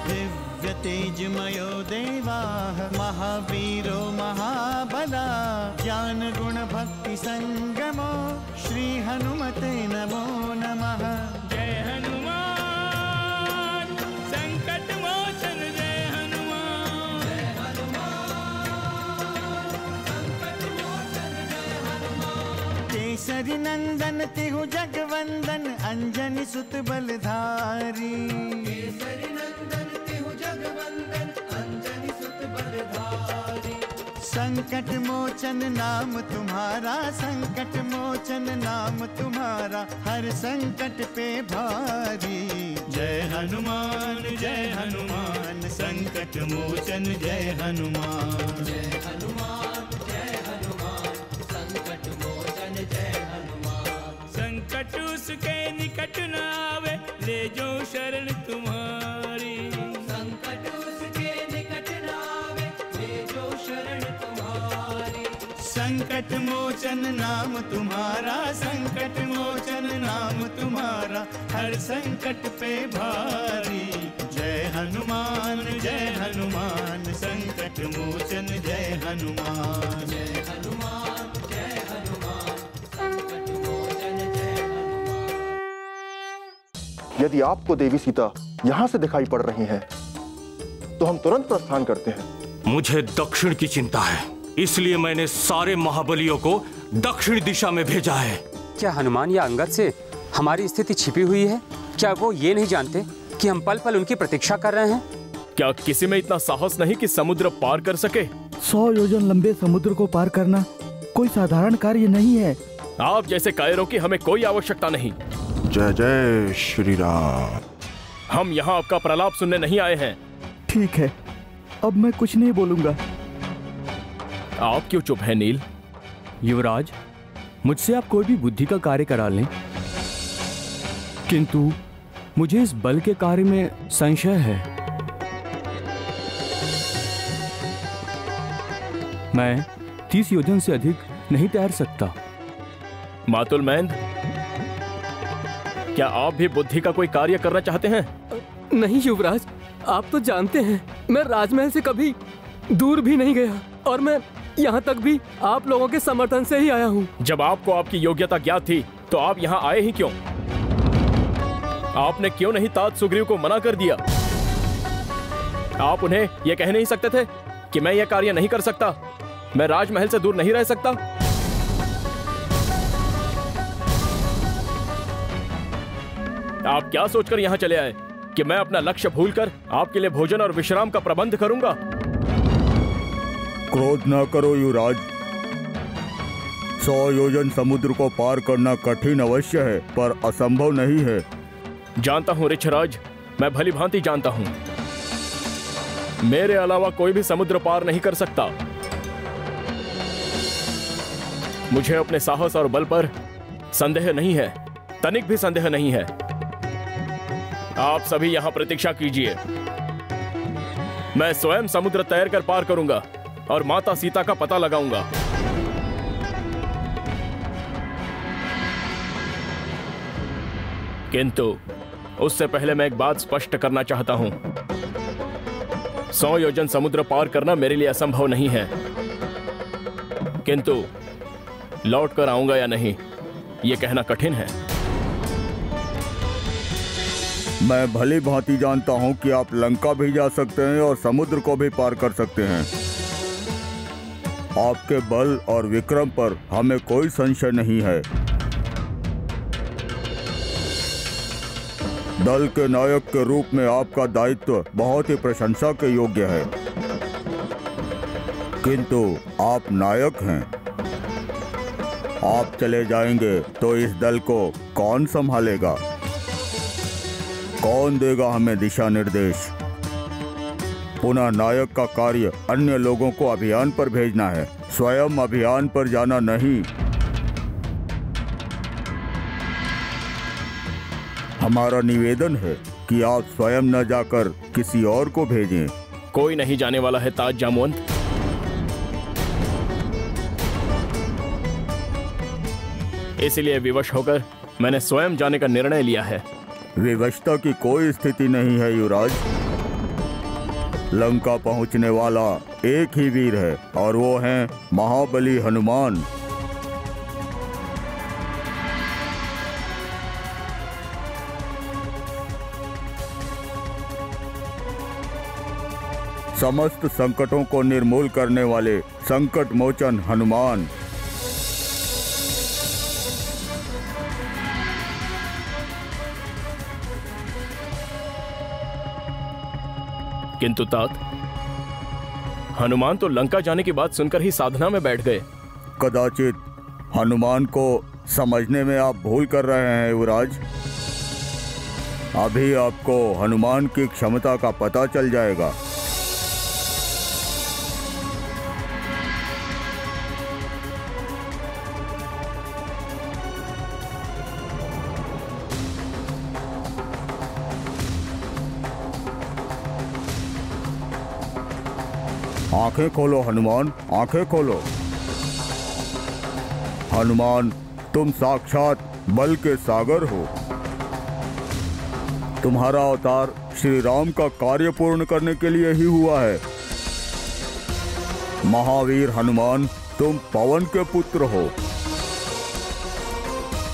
दिव्य तेजमयो देवाः महावीरो महाबला ज्ञान गुण भक्ति संगमो श्री हनुमते नमो नमः। जय हनुमान संकट मोचन जय हनुमान। जय हनुमान संकट मोचन जय हनुमान। केसरी नंदन तिहु जगवंदन अंजनी सुत बलधारी। केसरी नंदन तिहु जगवंदन अंजनी सुत बलधारी। संकट मोचन नाम तुम्हारा संकट मोचन नाम तुम्हारा हर संकट पे भारी। जय हनुमान संकट मोचन जय हनुमान। जय हनुमान संकट मोचन जय हनुमान। संकट उसके निकट न आवे ले जो शरण तुम्हारी। संकट उसके निकट न आवे ले जो शरण तुम्हारी। संकट मोचन नाम तुम्हारा संकट मोचन नाम तुम्हारा हर संकट पे भारी। जय हनुमान संकट मोचन जय हनुमान। जय हनुमान संकट मोचन जय हनुमान। यदि आपको देवी सीता यहाँ से दिखाई पड़ रही हैं, तो हम तुरंत प्रस्थान करते हैं। मुझे दक्षिण की चिंता है, इसलिए मैंने सारे महाबलियों को दक्षिण दिशा में भेजा है। क्या हनुमान या अंगद से हमारी स्थिति छिपी हुई है? क्या वो ये नहीं जानते कि हम पल पल उनकी प्रतीक्षा कर रहे हैं? क्या किसी में इतना साहस नहीं कि समुद्र पार कर सके? 100 योजन लंबे समुद्र को पार करना कोई साधारण कार्य नहीं है। आप जैसे कायरों की हमें कोई आवश्यकता नहीं। जय जय श्री राम। हम यहाँ आपका प्रलाप सुनने नहीं आए हैं। ठीक है, अब मैं कुछ नहीं बोलूंगा। आप क्यों चुप हैं नील? युवराज, मुझसे आप कोई भी बुद्धि का कार्य करा लें, किंतु मुझे इस बल के कार्य में संशय है। मैं 30 योजन से अधिक नहीं तैर सकता। मातुल मैंद, क्या आप भी बुद्धि का कोई कार्य करना चाहते हैं? नहीं युवराज, आप तो जानते हैं मैं राजमहल से कभी दूर भी नहीं गया और मैं यहाँ तक भी आप लोगों के समर्थन से ही आया हूँ। जब आपको आपकी योग्यता ज्ञात थी तो आप यहाँ आए ही क्यों? आपने क्यों नहीं तात सुग्रीव को मना कर दिया? आप उन्हें यह कह नहीं सकते थे कि मैं यह कार्य नहीं कर सकता, मैं राजमहल से दूर नहीं रह सकता? आप क्या सोचकर यहाँ चले आए कि मैं अपना लक्ष्य भूलकर आपके लिए भोजन और विश्राम का प्रबंध करूंगा? क्रोध न करो युवराज, 100 योजन समुद्र को पार करना कठिन अवश्य है पर असंभव नहीं है। जानता हूं ऋक्षराज, मैं भली भांति जानता हूं। मेरे अलावा कोई भी समुद्र पार नहीं कर सकता। मुझे अपने साहस और बल पर संदेह नहीं है, तनिक भी संदेह नहीं है। आप सभी यहां प्रतीक्षा कीजिए, मैं स्वयं समुद्र तैर कर पार करूंगा और माता सीता का पता लगाऊंगा। किंतु उससे पहले मैं एक बात स्पष्ट करना चाहता हूं। 100 योजन समुद्र पार करना मेरे लिए असंभव नहीं है, किंतु लौट कर आऊंगा या नहीं, यह कहना कठिन है। मैं भली भांति जानता हूं कि आप लंका भी जा सकते हैं और समुद्र को भी पार कर सकते हैं। आपके बल और विक्रम पर हमें कोई संशय नहीं है। दल के नायक के रूप में आपका दायित्व बहुत ही प्रशंसा के योग्य है, किंतु आप नायक हैं। आप चले जाएंगे तो इस दल को कौन संभालेगा? कौन देगा हमें दिशा निर्देश? पुनः नायक का कार्य अन्य लोगों को अभियान पर भेजना है, स्वयं अभियान पर जाना नहीं। हमारा निवेदन है कि आप स्वयं न जाकर किसी और को भेजें। कोई नहीं जाने वाला है ताज जामवंत। इसलिए विवश होकर मैंने स्वयं जाने का निर्णय लिया है। विवशता की कोई स्थिति नहीं है युवराज। लंका पहुंचने वाला एक ही वीर है और वो है महाबली हनुमान। समस्त संकटों को निर्मूल करने वाले संकट मोचन हनुमान। किंतु तात, हनुमान तो लंका जाने की बात सुनकर ही साधना में बैठ गए। कदाचित हनुमान को समझने में आप भूल कर रहे हैं युवराज। अभी आपको हनुमान की क्षमता का पता चल जाएगा। आंखें खोलो हनुमान, आंखें खोलो। हनुमान, तुम साक्षात बल के सागर हो। तुम्हारा अवतार श्री राम का कार्य पूर्ण करने के लिए ही हुआ है। महावीर हनुमान, तुम पवन के पुत्र हो।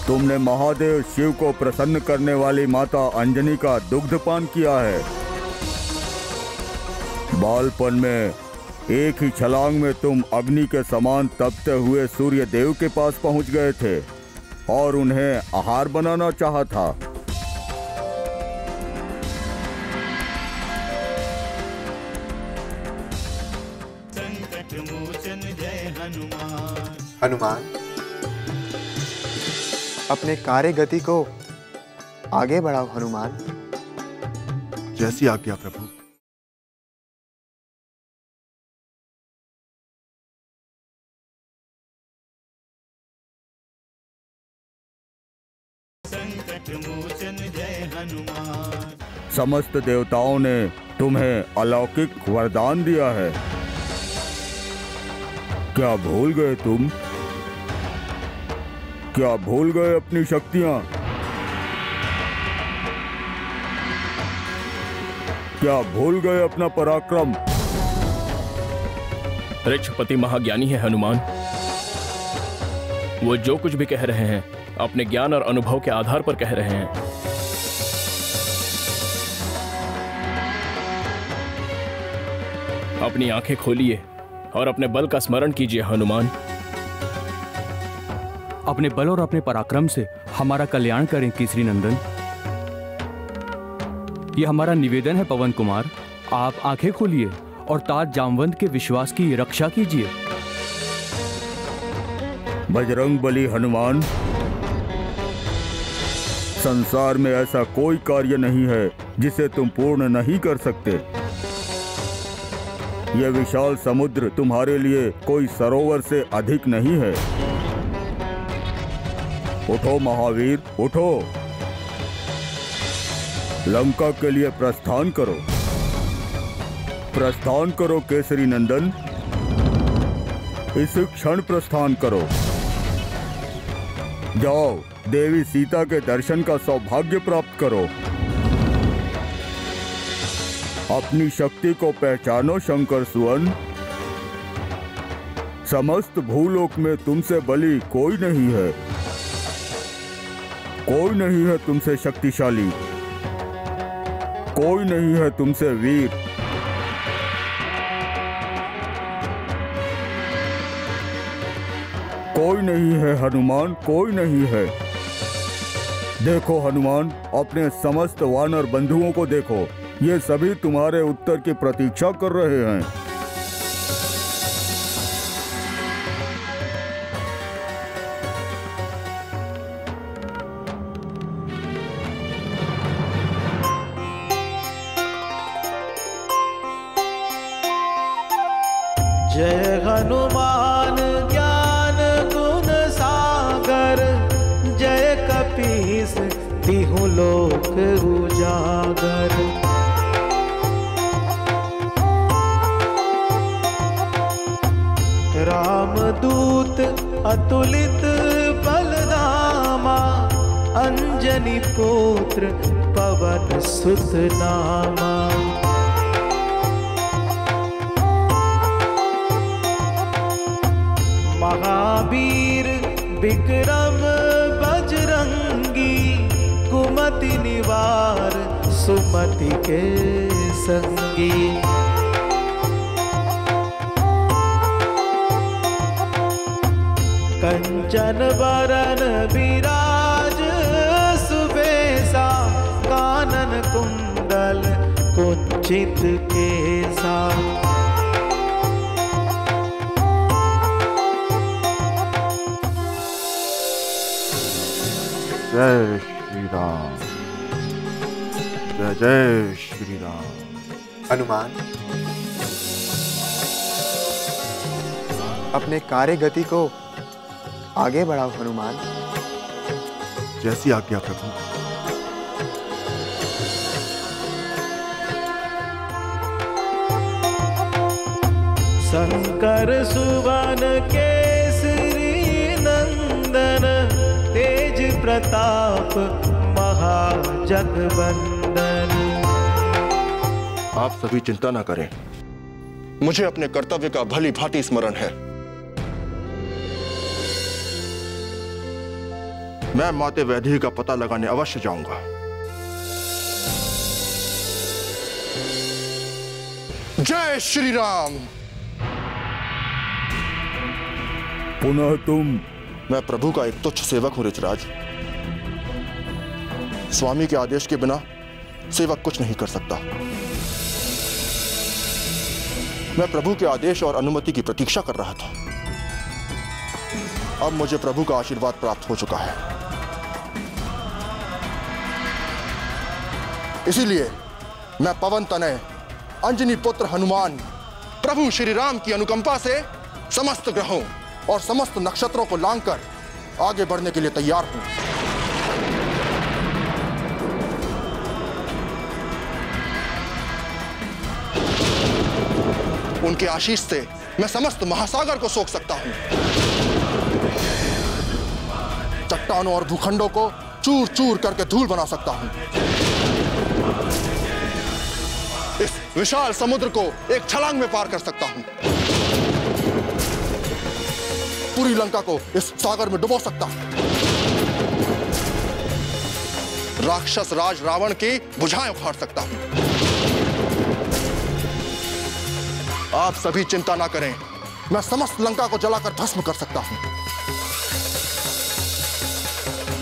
तुमने महादेव शिव को प्रसन्न करने वाली माता अंजनी का दुग्धपान किया है। बालपन में एक ही छलांग में तुम अग्नि के समान तपते हुए सूर्य देव के पास पहुंच गए थे और उन्हें आहार बनाना चाहा था। संकट मोचन जय हनुमान। हनुमान, अपने कार्य गति को आगे बढ़ाओ हनुमान। जैसी आज्ञा प्रभु। संकट मोचन जय हनुमान। समस्त देवताओं ने तुम्हें अलौकिक वरदान दिया है। क्या भूल गए तुम? क्या भूल गए अपनी शक्तियां? क्या भूल गए अपना पराक्रम? ऋक्षपति महाज्ञानी है हनुमान। वो जो कुछ भी कह रहे हैं अपने ज्ञान और अनुभव के आधार पर कह रहे हैं। अपनी आंखें खोलिए और अपने बल का स्मरण कीजिए हनुमान। अपने बल और अपने पराक्रम से हमारा कल्याण करें केसरी नंदन। यह हमारा निवेदन है पवन कुमार। आप आंखें खोलिए और तात जामवंत के विश्वास की रक्षा कीजिए। बजरंग बली हनुमान, संसार में ऐसा कोई कार्य नहीं है जिसे तुम पूर्ण नहीं कर सकते। यह विशाल समुद्र तुम्हारे लिए कोई सरोवर से अधिक नहीं है। उठो महावीर, उठो। लंका के लिए प्रस्थान करो। प्रस्थान करो केसरी नंदन। इस क्षण प्रस्थान करो। जाओ, देवी सीता के दर्शन का सौभाग्य प्राप्त करो। अपनी शक्ति को पहचानो शंकर सुवन। समस्त भूलोक में तुमसे बली कोई नहीं है। कोई नहीं है तुमसे शक्तिशाली। कोई नहीं है तुमसे वीर। कोई नहीं है हनुमान, कोई नहीं है। देखो हनुमान, अपने समस्त वानर बंधुओं को देखो। ये सभी तुम्हारे उत्तर की प्रतीक्षा कर रहे हैं। जय हनुमान ज्ञान गुण सागर। जय कपीस तिहु लोक उजागर। रामदूत अतुलित बलधामा। अंजनी पुत्र पवन सुत नामा। महावीर विक्रम बजरंगी, कुमति निवार सुमति के संगी। कंचन बरन विराज सुबेसा, कानन कुंडल कुंचित केसा। जय श्री राम, जय जय श्री राम। हनुमान, अपने कार्य गति को आगे बढ़ाओ हनुमान। जैसी आज्ञा प्रभु। शंकर सुवन केसरी नंदन, तेज प्रताप महाजगवंदन। आप सभी चिंता न करें, मुझे अपने कर्तव्य का भली भांति स्मरण है। मैं माते वैदेही का पता लगाने अवश्य जाऊंगा। जय श्री राम। पुनः तुम? मैं प्रभु का एक तुच्छ सेवक हूं ऋचराज। स्वामी के आदेश के बिना सेवक कुछ नहीं कर सकता। मैं प्रभु के आदेश और अनुमति की प्रतीक्षा कर रहा था। अब मुझे प्रभु का आशीर्वाद प्राप्त हो चुका है। इसीलिए मैं पवन तनय अंजनी पुत्र हनुमान प्रभु श्री राम की अनुकंपा से समस्त ग्रहों और समस्त नक्षत्रों को लांघकर आगे बढ़ने के लिए तैयार हूं। उनके आशीष से मैं समस्त महासागर को सोख सकता हूं, चट्टानों और भूखंडों को चूर चूर करके धूल बना सकता हूं, इस विशाल समुद्र को एक छलांग में पार कर सकता हूं, पूरी लंका को इस सागर में डुबो सकता हूं, राक्षस राज रावण की भुजाएं उखाड़ सकता हूं। आप सभी चिंता ना करें, मैं समस्त लंका को जलाकर भस्म कर सकता हूं।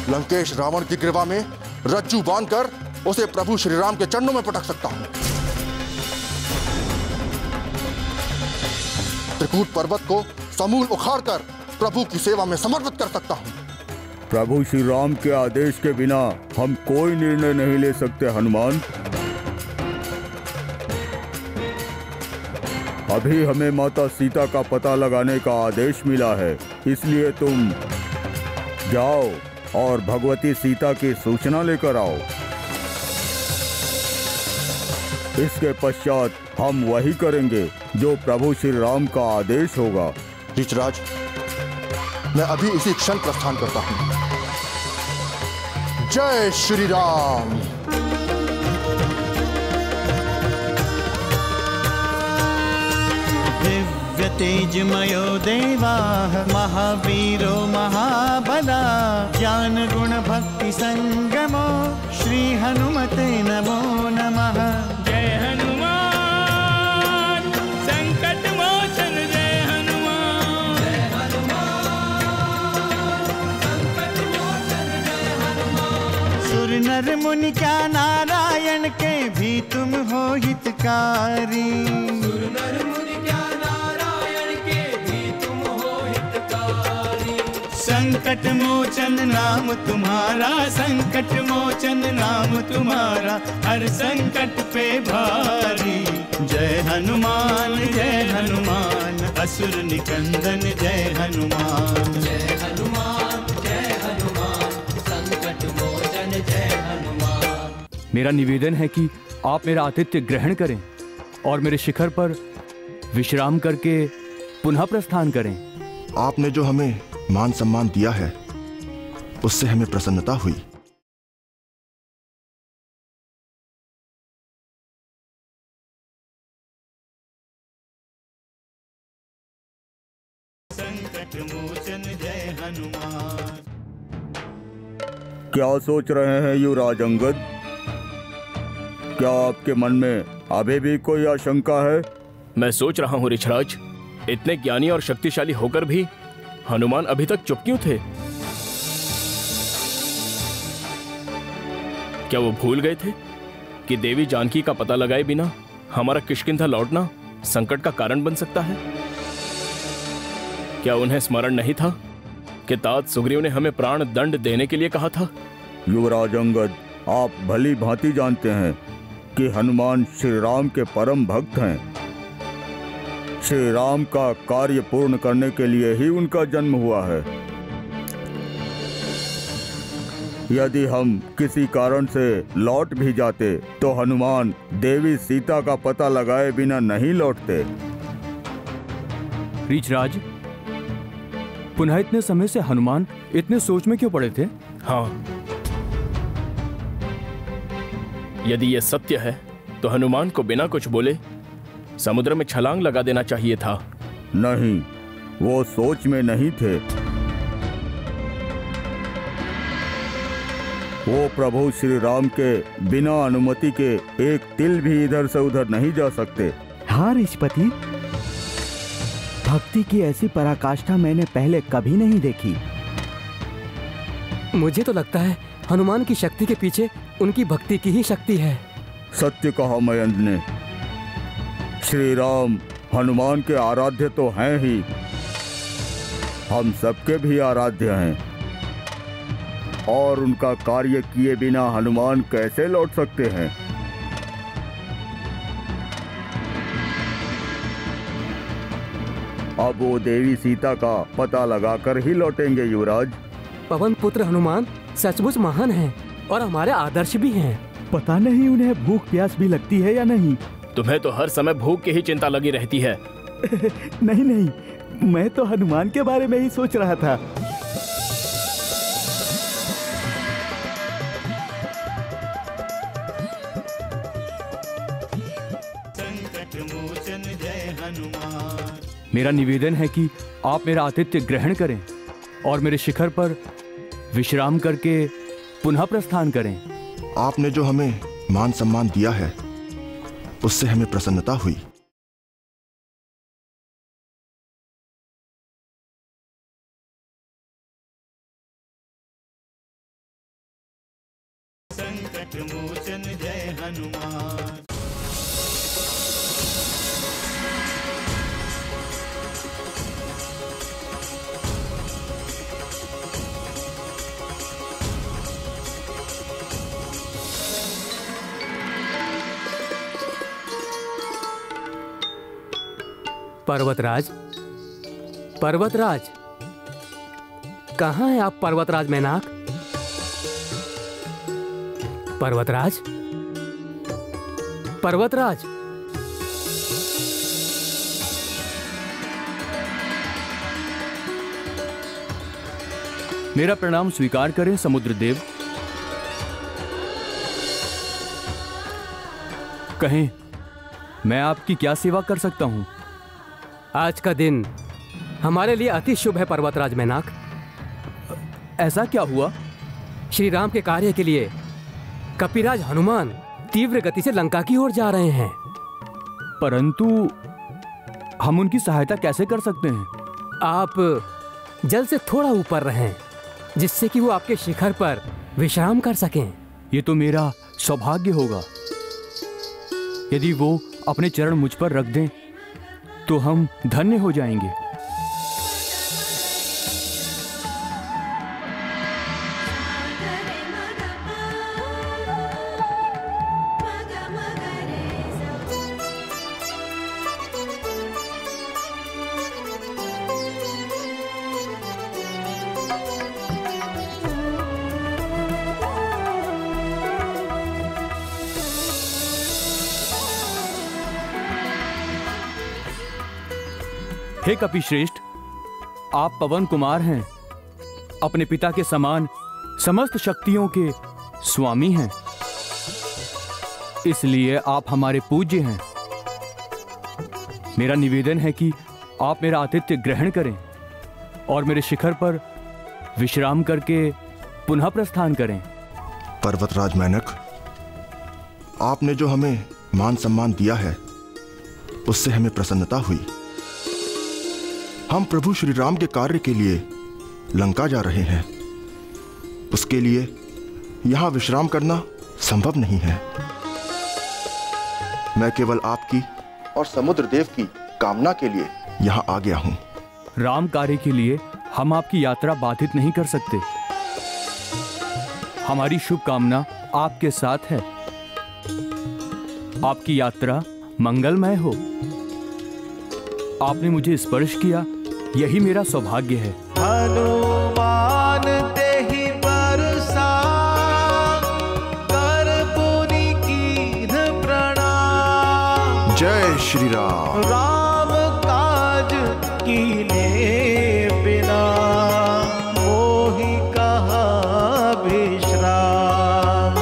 लंकेश रावण की ग्रीवा में रज्जू बांधकर उसे प्रभु श्री राम के चरणों में पटक सकता हूं। त्रिकूट पर्वत को समूल उखाड़कर प्रभु की सेवा में समर्पित कर सकता हूं। प्रभु श्री राम के आदेश के बिना हम कोई निर्णय नहीं ले सकते हनुमान। अभी हमें माता सीता का पता लगाने का आदेश मिला है, इसलिए तुम जाओ और भगवती सीता की सूचना लेकर आओ। इसके पश्चात हम वही करेंगे जो प्रभु श्री राम का आदेश होगा। ऋचराज, मैं अभी इसी क्षण प्रस्थान करता हूं। जय श्री राम। दिव्य तेजमयो देवाः महावीरो महाबला, ज्ञान गुण भक्ति संगमो श्री हनुमते नमो नमः। जय हनुमान संकट मोचन, जय हनुमान। जय हनुमान संकट मोचन, जय हनुमान। सुर नर मुनि क्या नारायण के भी तुम हो हितकारी। सुर नर मुनि क्या नारायण के भी तुम हो हितकारी। संकट मोचन नाम तुम्हारा, संकट मोचन नाम तुम्हारा, हर संकट पे भारी। जय हनुमान असुर निकंदन, जय हनुमान। जय हनुमान संकट मोचन, जय हनुमान। मेरा निवेदन है कि आप मेरा आतिथ्य ग्रहण करें और मेरे शिखर पर विश्राम करके पुनः प्रस्थान करें। आपने जो हमें मान सम्मान दिया है उससे हमें प्रसन्नता हुई। संकट मोचन जय हनुमान। क्या सोच रहे हैं युवराज अंगद? क्या आपके मन में अभी भी कोई आशंका है? मैं सोच रहा हूँ ऋषराज, इतने ज्ञानी और शक्तिशाली होकर भी हनुमान अभी तक चुप क्यों थे? क्या वो भूल गए थे कि देवी जानकी का पता लगाए बिना हमारा किष्किंधा लौटना संकट का कारण बन सकता है? क्या उन्हें स्मरण नहीं था कि तात सुग्रीव ने हमें प्राण दंड देने के लिए कहा था? युवराज अंगद, आप भली भांति जानते हैं कि हनुमान श्री राम के परम भक्त हैं। श्री राम का कार्य पूर्ण करने के लिए ही उनका जन्म हुआ है। यदि हम किसी कारण से लौट भी जाते तो हनुमान देवी सीता का पता लगाए बिना नहीं लौटते। ऋषराज, पुनः इतने समय से हनुमान इतने सोच में क्यों पड़े थे? हाँ, यदि यह सत्य है तो हनुमान को बिना कुछ बोले समुद्र में छलांग लगा देना चाहिए था। नहीं, वो सोच में नहीं थे। वो प्रभु श्री राम के बिना अनुमति के एक तिल भी इधर से उधर नहीं जा सकते। हाँ ऋषपति, भक्ति की ऐसी पराकाष्ठा मैंने पहले कभी नहीं देखी। मुझे तो लगता है हनुमान की शक्ति के पीछे उनकी भक्ति की ही शक्ति है। सत्य कहा मयंक ने। श्री राम हनुमान के आराध्य तो हैं ही, हम सबके भी आराध्य हैं। और उनका कार्य किए बिना हनुमान कैसे लौट सकते हैं? अब वो देवी सीता का पता लगाकर ही लौटेंगे युवराज। पवन पुत्र हनुमान सचमुच महान हैं और हमारे आदर्श भी हैं। पता नहीं उन्हें भूख प्यास भी लगती है या नहीं। तुम्हें तो हर समय भूख की ही चिंता लगी रहती है। नहीं नहीं, मैं तो हनुमान के बारे में ही सोच रहा था। संकट मोचन जय हनुमान। मेरा निवेदन है कि आप मेरा आतिथ्य ग्रहण करें और मेरे शिखर पर विश्राम करके पुनः प्रस्थान करें। आपने जो हमें मान सम्मान दिया है उससे हमें प्रसन्नता हुई। संकट मोचन जय हनुमान। पर्वतराज, पर्वतराज, कहाँ हैं आप पर्वतराज मैनाक? पर्वतराज, पर्वतराज। मेरा प्रणाम स्वीकार करें समुद्रदेव। कहें, मैं आपकी क्या सेवा कर सकता हूं? आज का दिन हमारे लिए अति शुभ है पर्वतराज मैनाक। ऐसा क्या हुआ? श्री राम के कार्य के लिए कपिराज हनुमान तीव्र गति से लंका की ओर जा रहे हैं। परंतु हम उनकी सहायता कैसे कर सकते हैं? आप जल से थोड़ा ऊपर रहें, जिससे कि वो आपके शिखर पर विश्राम कर सकें। ये तो मेरा सौभाग्य होगा। यदि वो अपने चरण मुझ पर रख दें तो हम धन्य हो जाएंगे। हे कपिश्रेष्ठ, आप पवन कुमार हैं, अपने पिता के समान समस्त शक्तियों के स्वामी हैं, इसलिए आप हमारे पूज्य हैं। मेरा निवेदन है कि आप मेरा आतिथ्य ग्रहण करें और मेरे शिखर पर विश्राम करके पुनः प्रस्थान करें। पर्वतराज मैनक, आपने जो हमें मान सम्मान दिया है उससे हमें प्रसन्नता हुई। हम प्रभु श्री राम के कार्य के लिए लंका जा रहे हैं। उसके लिए यहां विश्राम करना संभव नहीं है। मैं केवल आपकी और समुद्र देव की कामना के लिए यहां आ गया हूं। राम कार्य के लिए हम आपकी यात्रा बाधित नहीं कर सकते। हमारी शुभकामना आपके साथ है। आपकी यात्रा मंगलमय हो। आपने मुझे स्पर्श किया, यही मेरा सौभाग्य है। हनुमान तेहि बरसा कर पुनि कीन्ह प्रणाम। जय श्री राम। राम काज कीन्हे बिना मोहि कहा विश्राम।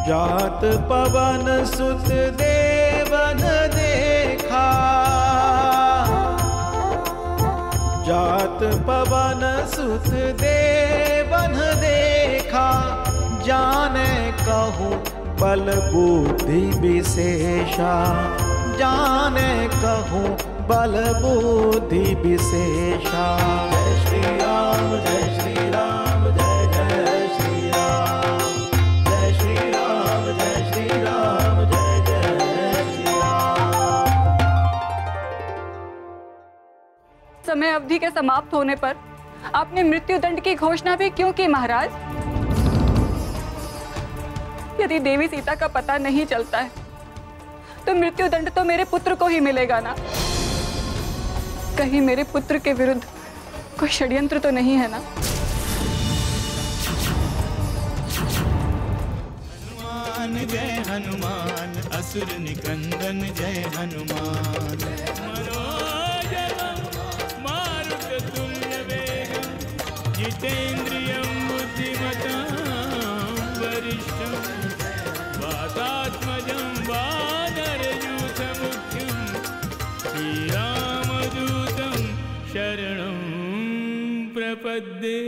जात पवन सुत देवन देखा, जात पवन सुत देवन देखा, जाने कहूँ बल बुद्धि विशेषा, जाने कहूँ बल बुद्धि विशेषा। जय श्री राम, जय श्री राम, जय जय श्री राम, जय श्री राम, जय श्री राम, जय जय श्री राम। समय अवधि के समाप्त होने पर आपने मृत्यु दंड की घोषणा भी क्यों की महाराज? यदि देवी सीता का पता नहीं चलता है तो मृत्यु दंड तो मेरे पुत्र को ही मिलेगा ना। कहीं मेरे पुत्र के विरुद्ध कोई षड्यंत्र तो नहीं है ना? हनुमान जय हनुमान, असुर निकंदन जय हनुमान। मनोजवं मारुततुल्य वेगं, जितेन्द्रियं बुद्धिमतां वरिष्ठं, वातात्मजं वानरयूथमुख्यं, श्रीरामदूतं शरणं प्रपद्ये।